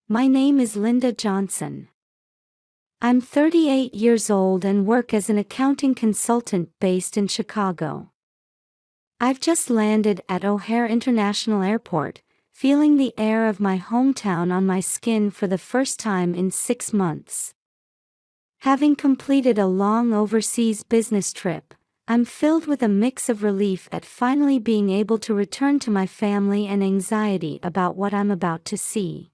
My name is Linda Johnson. I'm 38 years old and work as an accounting consultant based in Chicago. I've just landed at O'Hare International Airport, feeling the air of my hometown on my skin for the first time in 6 months. Having completed a long overseas business trip, I'm filled with a mix of relief at finally being able to return to my family and anxiety about what I'm about to see.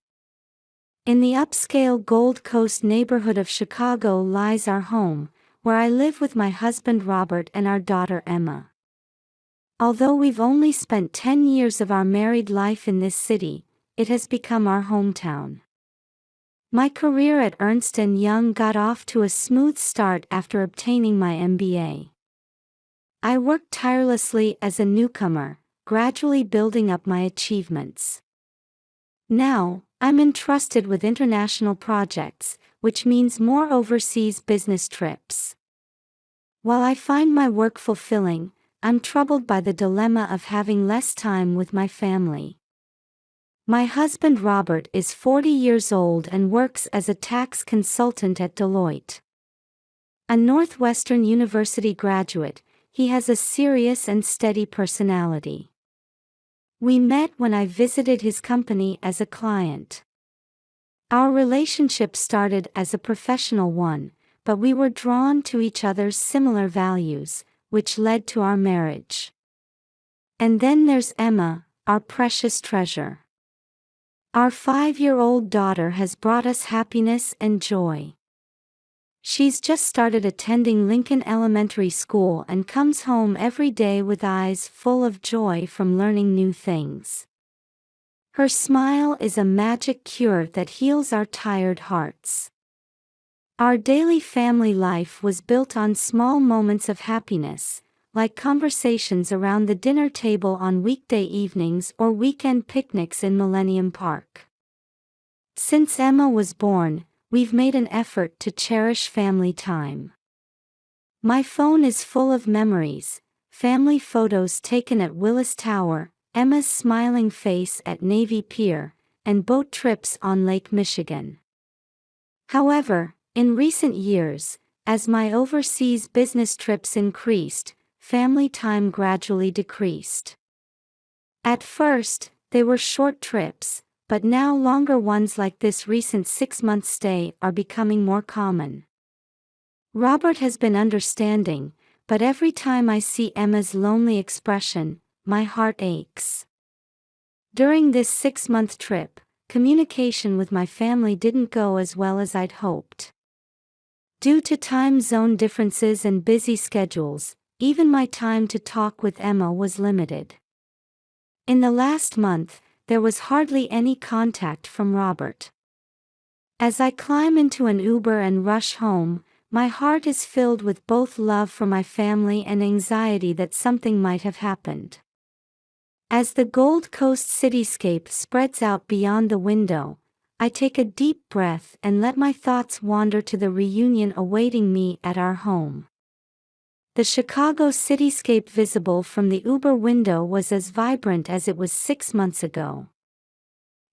In the upscale Gold Coast neighborhood of Chicago lies our home, where I live with my husband Robert and our daughter Emma. Although we've only spent 10 years of our married life in this city, it has become our hometown. My career at Ernst & Young got off to a smooth start after obtaining my MBA. I worked tirelessly as a newcomer, gradually building up my achievements. Now, I'm entrusted with international projects, which means more overseas business trips. While I find my work fulfilling, I'm troubled by the dilemma of having less time with my family. My husband Robert is 40 years old and works as a tax consultant at Deloitte. A Northwestern University graduate, he has a serious and steady personality. We met when I visited his company as a client. Our relationship started as a professional one, but we were drawn to each other's similar values, which led to our marriage. And then there's Emma, our precious treasure. Our 5-year-old daughter has brought us happiness and joy. She's just started attending Lincoln Elementary School and comes home every day with eyes full of joy from learning new things. Her smile is a magic cure that heals our tired hearts. Our daily family life was built on small moments of happiness, like conversations around the dinner table on weekday evenings or weekend picnics in Millennium Park. Since Emma was born, we've made an effort to cherish family time. My phone is full of memories, family photos taken at Willis Tower, Emma's smiling face at Navy Pier, and boat trips on Lake Michigan. However, in recent years, as my overseas business trips increased, family time gradually decreased. At first, they were short trips, but now longer ones like this recent 6-month stay are becoming more common. Robert has been understanding, but every time I see Emma's lonely expression, my heart aches. During this 6-month trip, communication with my family didn't go as well as I'd hoped. Due to time zone differences and busy schedules, even my time to talk with Emma was limited. In the last month, there was hardly any contact from Robert. As I climb into an Uber and rush home, my heart is filled with both love for my family and anxiety that something might have happened. As the Gold Coast cityscape spreads out beyond the window, I take a deep breath and let my thoughts wander to the reunion awaiting me at our home. The Chicago cityscape visible from the Uber window was as vibrant as it was 6 months ago.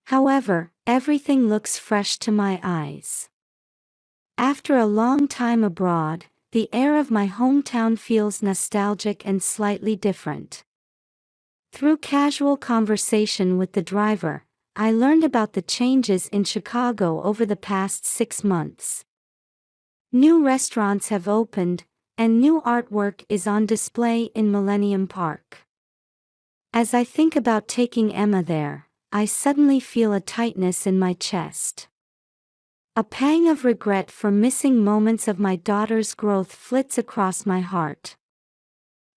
However, everything looks fresh to my eyes. After a long time abroad, the air of my hometown feels nostalgic and slightly different. Through casual conversation with the driver, I learned about the changes in Chicago over the past 6 months. New restaurants have opened, and new artwork is on display in Millennium Park. As I think about taking Emma there, I suddenly feel a tightness in my chest. A pang of regret for missing moments of my daughter's growth flits across my heart.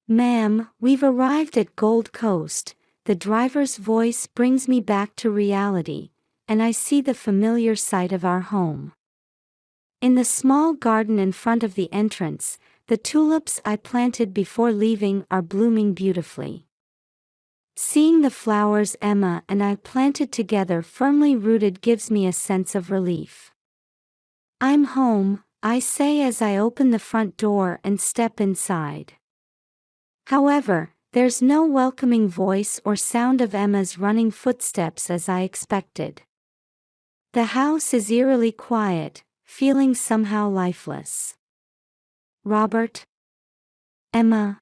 "Ma'am, we've arrived at Gold Coast," the driver's voice brings me back to reality, and I see the familiar sight of our home. In the small garden in front of the entrance, the tulips I planted before leaving are blooming beautifully. Seeing the flowers Emma and I planted together firmly rooted gives me a sense of relief. "I'm home," I say as I open the front door and step inside. However, there's no welcoming voice or sound of Emma's running footsteps as I expected. The house is eerily quiet, feeling somehow lifeless. Robert? Emma?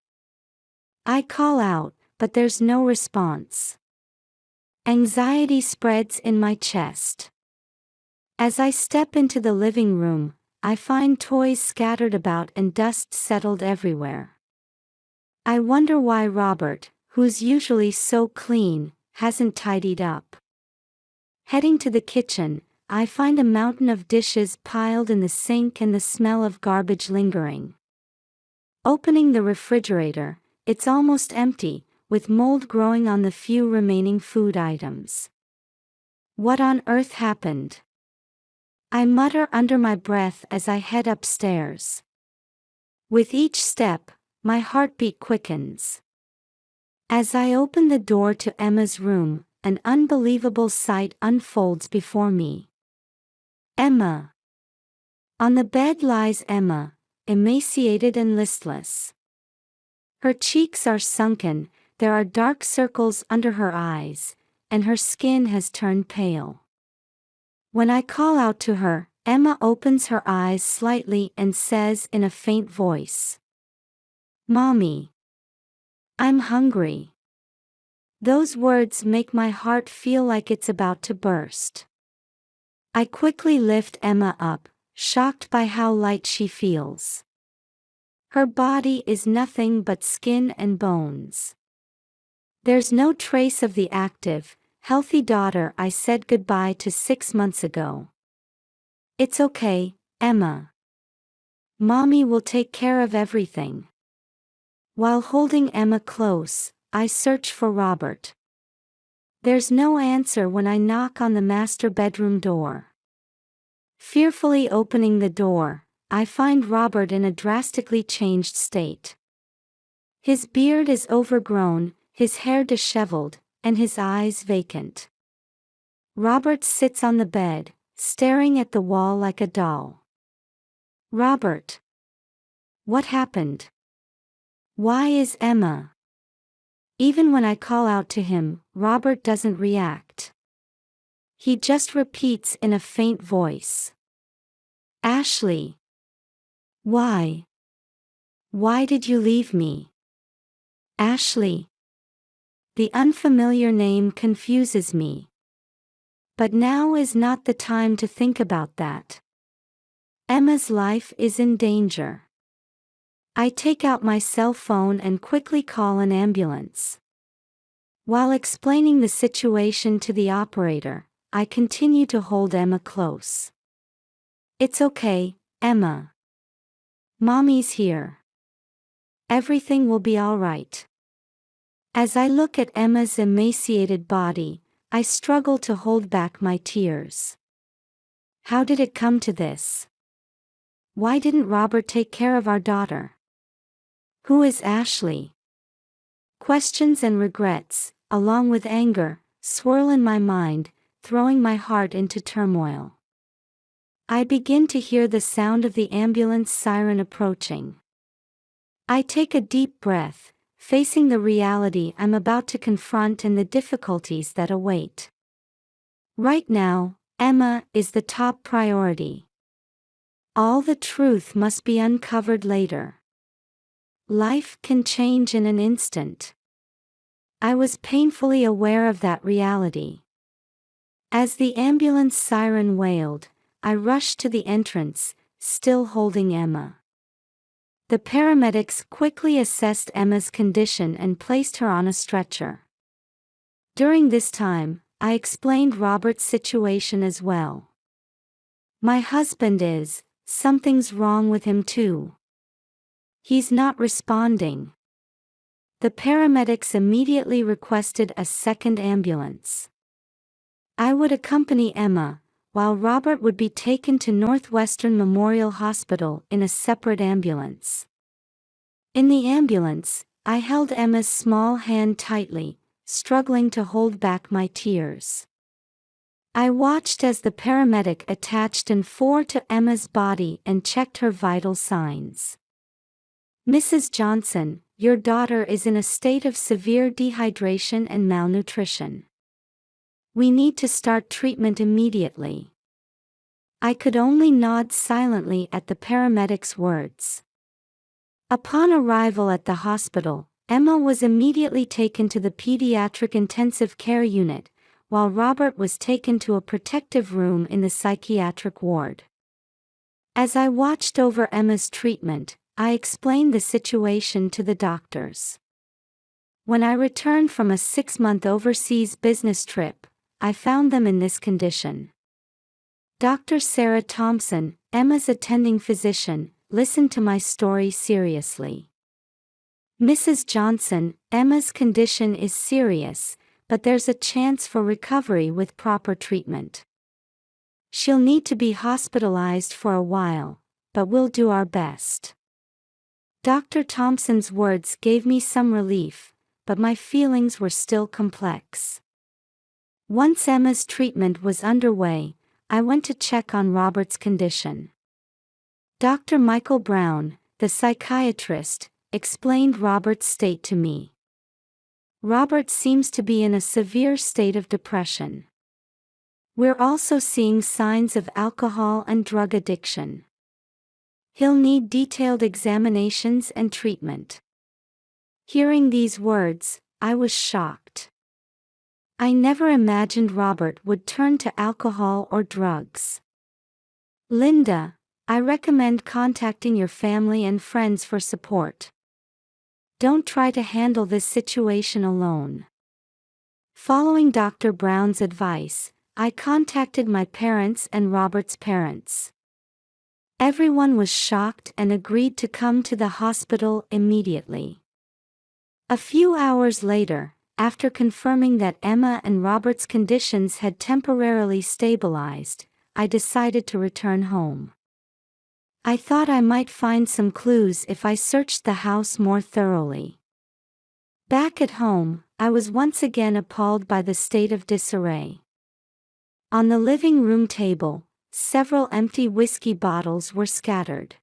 I call out, but there's no response. Anxiety spreads in my chest. As I step into the living room, I find toys scattered about and dust settled everywhere. I wonder why Robert, who's usually so clean, hasn't tidied up. Heading to the kitchen, I find a mountain of dishes piled in the sink and the smell of garbage lingering. Opening the refrigerator, it's almost empty, with mold growing on the few remaining food items. What on earth happened? I mutter under my breath as I head upstairs. With each step, my heartbeat quickens. As I open the door to Emma's room, an unbelievable sight unfolds before me. Emma. On the bed lies Emma, emaciated and listless. Her cheeks are sunken, there are dark circles under her eyes, and her skin has turned pale. When I call out to her, Emma opens her eyes slightly and says in a faint voice, "Mommy. I'm hungry." Those words make my heart feel like it's about to burst. I quickly lift Emma up, shocked by how light she feels. Her body is nothing but skin and bones. There's no trace of the active, healthy daughter I said goodbye to 6 months ago. "It's okay, Emma. Mommy will take care of everything." While holding Emma close, I search for Robert. There's no answer when I knock on the master bedroom door. Fearfully opening the door, I find Robert in a drastically changed state. His beard is overgrown, his hair disheveled, and his eyes vacant. Robert sits on the bed, staring at the wall like a doll. "Robert. What happened? Why is Emma?" Even when I call out to him, Robert doesn't react. He just repeats in a faint voice, "Ashley. Why? Why did you leave me?" Ashley. The unfamiliar name confuses me. But now is not the time to think about that. Emma's life is in danger. I take out my cell phone and quickly call an ambulance. While explaining the situation to the operator, I continue to hold Emma close. "It's okay, Emma. Mommy's here. Everything will be all right." As I look at Emma's emaciated body, I struggle to hold back my tears. How did it come to this? Why didn't Robert take care of our daughter? Who is Ashley? Questions and regrets, along with anger, swirl in my mind, throwing my heart into turmoil. I begin to hear the sound of the ambulance siren approaching. I take a deep breath, facing the reality I'm about to confront and the difficulties that await. Right now, Emma is the top priority. All the truth must be uncovered later. Life can change in an instant. I was painfully aware of that reality. As the ambulance siren wailed, I rushed to the entrance, still holding Emma. The paramedics quickly assessed Emma's condition and placed her on a stretcher. During this time, I explained Robert's situation as well. "My husband is, something's wrong with him too. He's not responding." The paramedics immediately requested a second ambulance. I would accompany Emma, while Robert would be taken to Northwestern Memorial Hospital in a separate ambulance. In the ambulance, I held Emma's small hand tightly, struggling to hold back my tears. I watched as the paramedic attached an IV to Emma's body and checked her vital signs. "Mrs. Johnson, your daughter is in a state of severe dehydration and malnutrition. We need to start treatment immediately." I could only nod silently at the paramedic's words. Upon arrival at the hospital, Emma was immediately taken to the pediatric intensive care unit, while Robert was taken to a protective room in the psychiatric ward. As I watched over Emma's treatment, I explained the situation to the doctors. When I returned from a 6-month overseas business trip, I found them in this condition. Dr. Sarah Thompson, Emma's attending physician, listened to my story seriously. Mrs. Johnson, Emma's condition is serious, but there's a chance for recovery with proper treatment. She'll need to be hospitalized for a while, but we'll do our best. Dr. Thompson's words gave me some relief, but my feelings were still complex. Once Emma's treatment was underway, I went to check on Robert's condition. Dr. Michael Brown, the psychiatrist, explained Robert's state to me. Robert seems to be in a severe state of depression. We're also seeing signs of alcohol and drug addiction. He'll need detailed examinations and treatment. Hearing these words, I was shocked. I never imagined Robert would turn to alcohol or drugs. Linda, I recommend contacting your family and friends for support. Don't try to handle this situation alone. Following Dr. Brown's advice, I contacted my parents and Robert's parents. Everyone was shocked and agreed to come to the hospital immediately. A few hours later, after confirming that Emma and Robert's conditions had temporarily stabilized, I decided to return home. I thought I might find some clues if I searched the house more thoroughly. Back at home, I was once again appalled by the state of disarray. On the living room table, several empty whiskey bottles were scattered.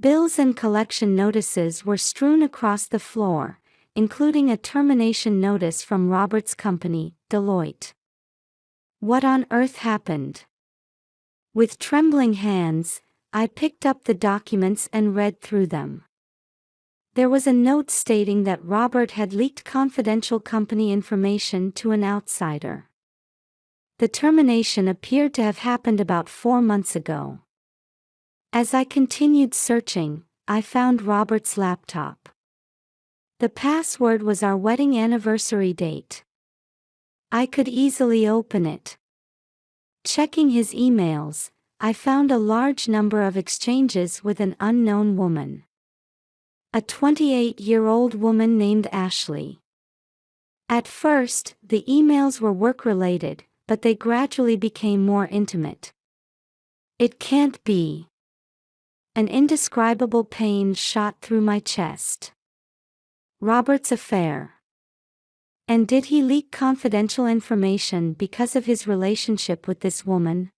Bills and collection notices were strewn across the floor, including a termination notice from Robert's company, Deloitte. What on earth happened? With trembling hands, I picked up the documents and read through them. There was a note stating that Robert had leaked confidential company information to an outsider. The termination appeared to have happened about 4 months ago. As I continued searching, I found Robert's laptop. The password was our wedding anniversary date. I could easily open it. Checking his emails, I found a large number of exchanges with an unknown woman. A 28-year-old woman named Ashley. At first, the emails were work-related, but they gradually became more intimate. It can't be. An indescribable pain shot through my chest. Robert's affair. And did he leak confidential information because of his relationship with this woman?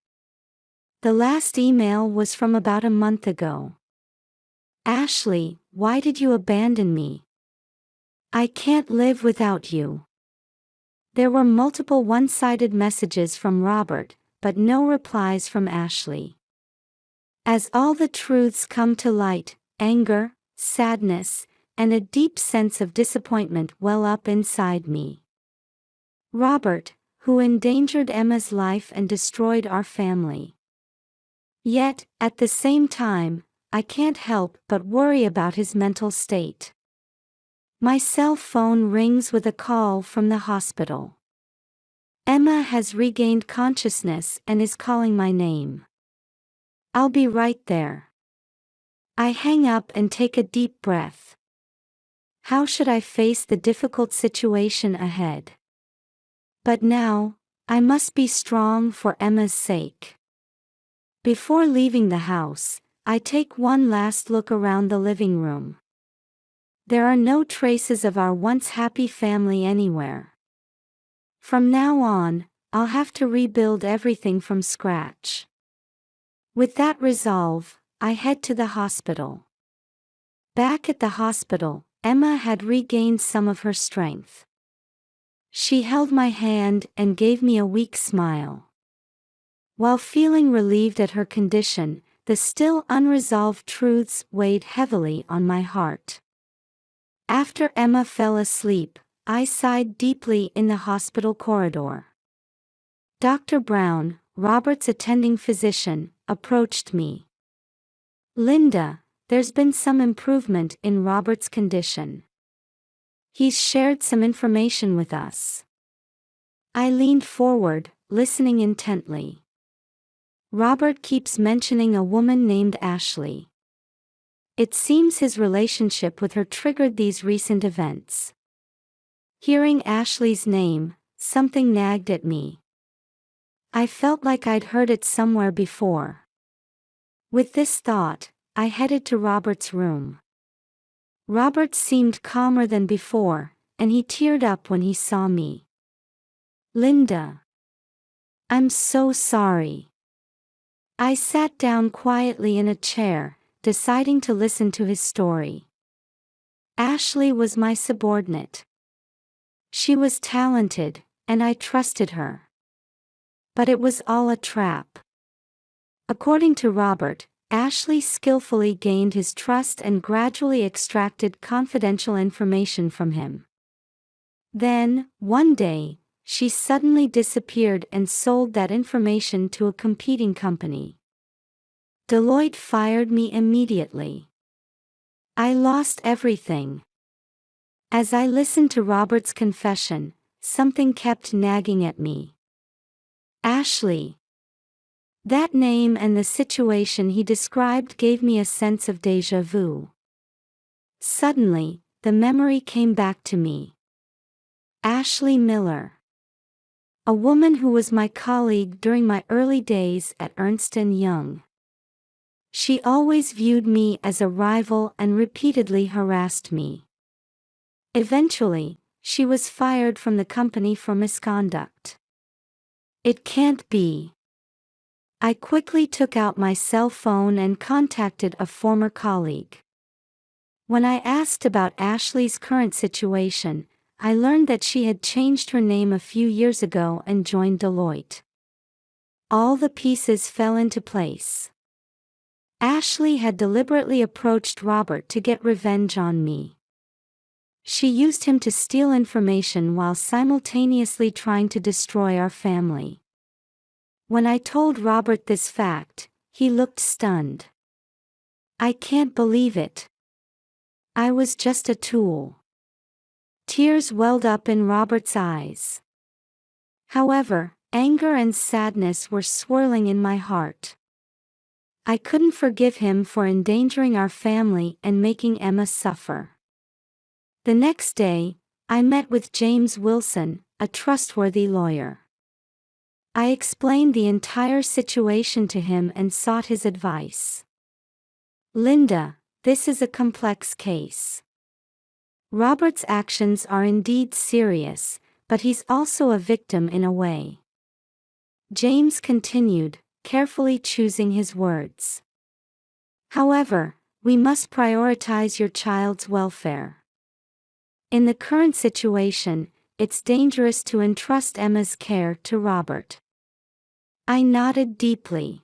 The last email was from about a month ago. Ashley, why did you abandon me? I can't live without you. There were multiple one-sided messages from Robert, but no replies from Ashley. As all the truths come to light, anger, sadness, and a deep sense of disappointment well up inside me. Robert, who endangered Emma's life and destroyed our family. Yet, at the same time, I can't help but worry about his mental state. My cell phone rings with a call from the hospital. Emma has regained consciousness and is calling my name. I'll be right there. I hang up and take a deep breath. How should I face the difficult situation ahead? But now, I must be strong for Emma's sake. Before leaving the house, I take one last look around the living room. There are no traces of our once happy family anywhere. From now on, I'll have to rebuild everything from scratch. With that resolve, I head to the hospital. Back at the hospital, Emma had regained some of her strength. She held my hand and gave me a weak smile. While feeling relieved at her condition, the still unresolved truths weighed heavily on my heart. After Emma fell asleep, I sighed deeply in the hospital corridor. Dr. Brown, Robert's attending physician, approached me. "Linda, there's been some improvement in Robert's condition. He's shared some information with us." I leaned forward, listening intently. "Robert keeps mentioning a woman named Ashley. It seems his relationship with her triggered these recent events." Hearing Ashley's name, something nagged at me. I felt like I'd heard it somewhere before. With this thought, I headed to Robert's room. Robert seemed calmer than before, and he teared up when he saw me. "Linda, I'm so sorry." I sat down quietly in a chair, deciding to listen to his story. Ashley was my subordinate. She was talented, and I trusted her. But it was all a trap. According to Robert, Ashley skillfully gained his trust and gradually extracted confidential information from him. Then, one day, she suddenly disappeared and sold that information to a competing company. Deloitte fired me immediately. I lost everything. As I listened to Robert's confession, something kept nagging at me. Ashley. That name and the situation he described gave me a sense of déjà vu. Suddenly, the memory came back to me. Ashley Miller. A woman who was my colleague during my early days at Ernst & Young. She always viewed me as a rival and repeatedly harassed me. Eventually, she was fired from the company for misconduct. It can't be. I quickly took out my cell phone and contacted a former colleague. When I asked about Ashley's current situation, I learned that she had changed her name a few years ago and joined Deloitte. All the pieces fell into place. Ashley had deliberately approached Robert to get revenge on me. She used him to steal information while simultaneously trying to destroy our family. When I told Robert this fact, he looked stunned. "I can't believe it. I was just a tool." Tears welled up in Robert's eyes. However, anger and sadness were swirling in my heart. I couldn't forgive him for endangering our family and making Emma suffer. The next day, I met with James Wilson, a trustworthy lawyer. I explained the entire situation to him and sought his advice. "Linda, this is a complex case. Robert's actions are indeed serious, but he's also a victim in a way." James continued, carefully choosing his words. "However, we must prioritize your child's welfare. In the current situation, it's dangerous to entrust Emma's care to Robert." I nodded deeply.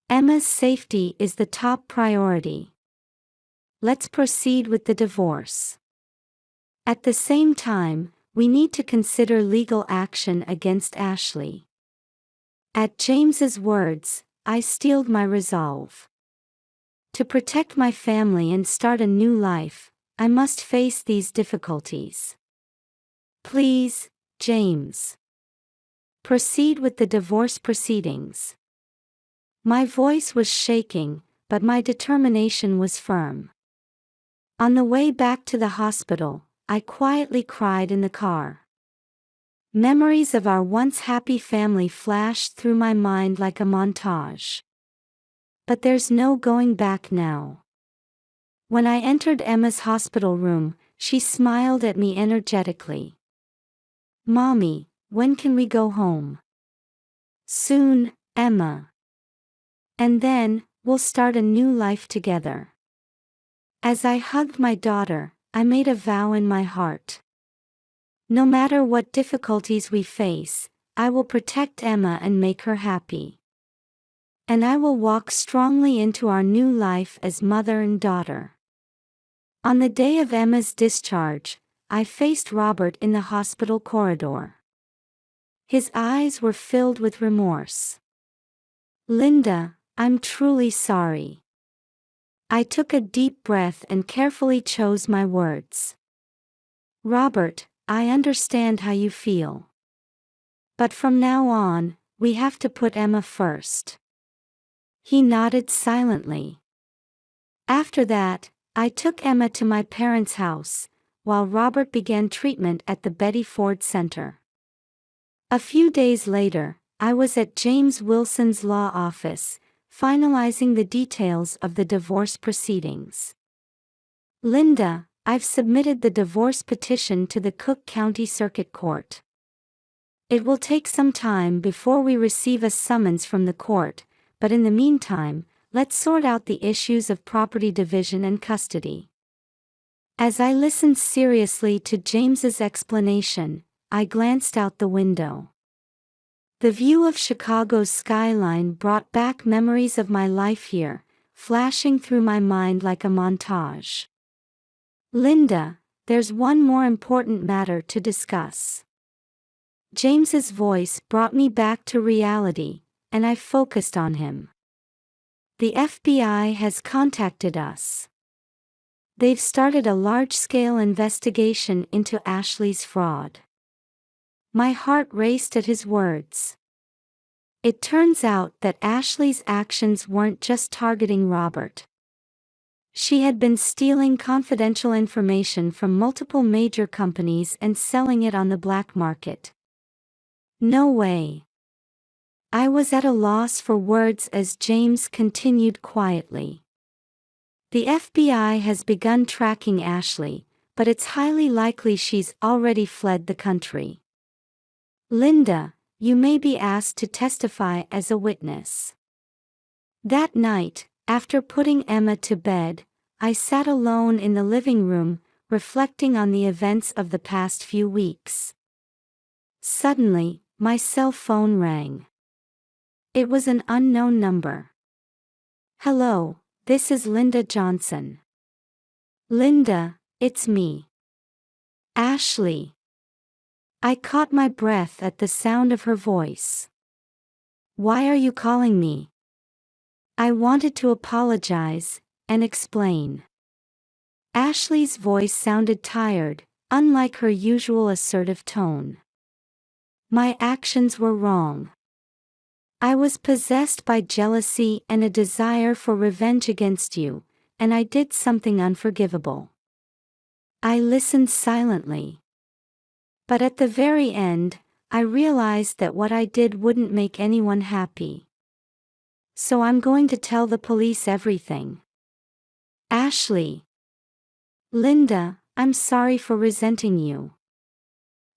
Emma's safety is the top priority. Let's proceed with the divorce. At the same time, we need to consider legal action against Ashley. At James's words, I steeled my resolve. To protect my family and start a new life, I must face these difficulties. "Please, James. Proceed with the divorce proceedings." My voice was shaking, but my determination was firm. On the way back to the hospital, I quietly cried in the car. Memories of our once happy family flashed through my mind like a montage. But there's no going back now. When I entered Emma's hospital room, she smiled at me energetically. "Mommy, when can we go home?" "Soon, Emma. And then, we'll start a new life together." As I hugged my daughter, I made a vow in my heart. No matter what difficulties we face, I will protect Emma and make her happy. And I will walk strongly into our new life as mother and daughter. On the day of Emma's discharge, I faced Robert in the hospital corridor. His eyes were filled with remorse. Linda, I'm truly sorry. I took a deep breath and carefully chose my words. Robert, I understand how you feel. But from now on, we have to put Emma first. He nodded silently. After that, I took Emma to my parents' house, while Robert began treatment at the Betty Ford Center. A few days later, I was at James Wilson's law office, finalizing the details of the divorce proceedings. Linda, I've submitted the divorce petition to the Cook County Circuit Court. It will take some time before we receive a summons from the court, but in the meantime, let's sort out the issues of property division and custody. As I listened seriously to James's explanation, I glanced out the window. The view of Chicago's skyline brought back memories of my life here, flashing through my mind like a montage. Linda, there's one more important matter to discuss. James's voice brought me back to reality, and I focused on him. The FBI has contacted us. They've started a large-scale investigation into Ashley's fraud. My heart raced at his words. It turns out that Ashley's actions weren't just targeting Robert. She had been stealing confidential information from multiple major companies and selling it on the black market. No way. I was at a loss for words as James continued quietly. The FBI has begun tracking Ashley, but it's highly likely she's already fled the country. Linda, you may be asked to testify as a witness. That night, after putting Emma to bed, I sat alone in the living room, reflecting on the events of the past few weeks. Suddenly, my cell phone rang. It was an unknown number. Hello, this is Linda Johnson. Linda, it's me. Ashley. I caught my breath at the sound of her voice. Why are you calling me? I wanted to apologize and explain. Ashley's voice sounded tired, unlike her usual assertive tone. My actions were wrong. I was possessed by jealousy and a desire for revenge against you, and I did something unforgivable. I listened silently. But at the very end, I realized that what I did wouldn't make anyone happy. So I'm going to tell the police everything. Ashley. Linda, I'm sorry for resenting you.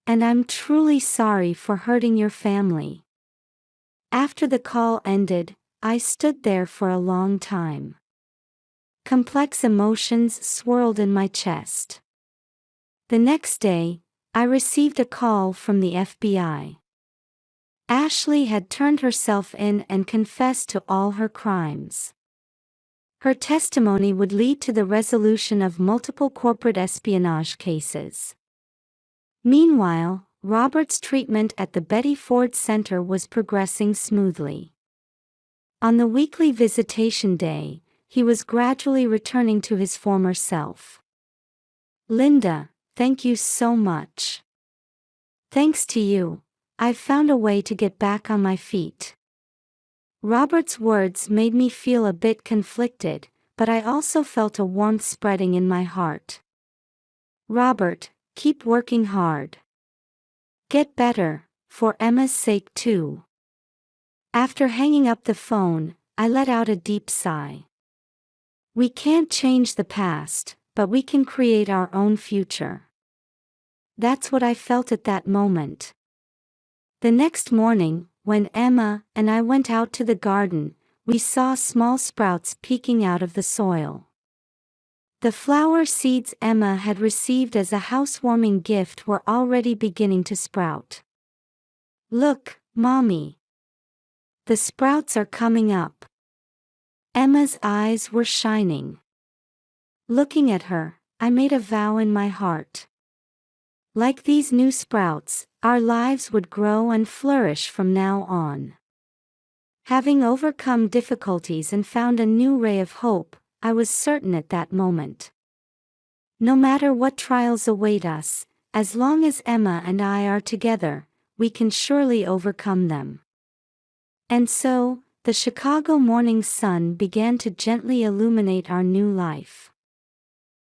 And I'm truly sorry for hurting your family. After the call ended, I stood there for a long time. Complex emotions swirled in my chest. The next day, I received a call from the FBI. Ashley had turned herself in and confessed to all her crimes. Her testimony would lead to the resolution of multiple corporate espionage cases. Meanwhile, Robert's treatment at the Betty Ford Center was progressing smoothly. On the weekly visitation day, he was gradually returning to his former self. Linda, thank you so much. Thanks to you, I've found a way to get back on my feet. Robert's words made me feel a bit conflicted, but I also felt a warmth spreading in my heart. Robert, keep working hard. Get better, for Emma's sake too. After hanging up the phone, I let out a deep sigh. We can't change the past, but we can create our own future. That's what I felt at that moment. The next morning, when Emma and I went out to the garden, we saw small sprouts peeking out of the soil. The flower seeds Emma had received as a housewarming gift were already beginning to sprout. Look, Mommy. The sprouts are coming up. Emma's eyes were shining. Looking at her, I made a vow in my heart. Like these new sprouts, our lives would grow and flourish from now on. Having overcome difficulties and found a new ray of hope, I was certain at that moment. No matter what trials await us, as long as Emma and I are together, we can surely overcome them. And so, the Chicago morning sun began to gently illuminate our new life.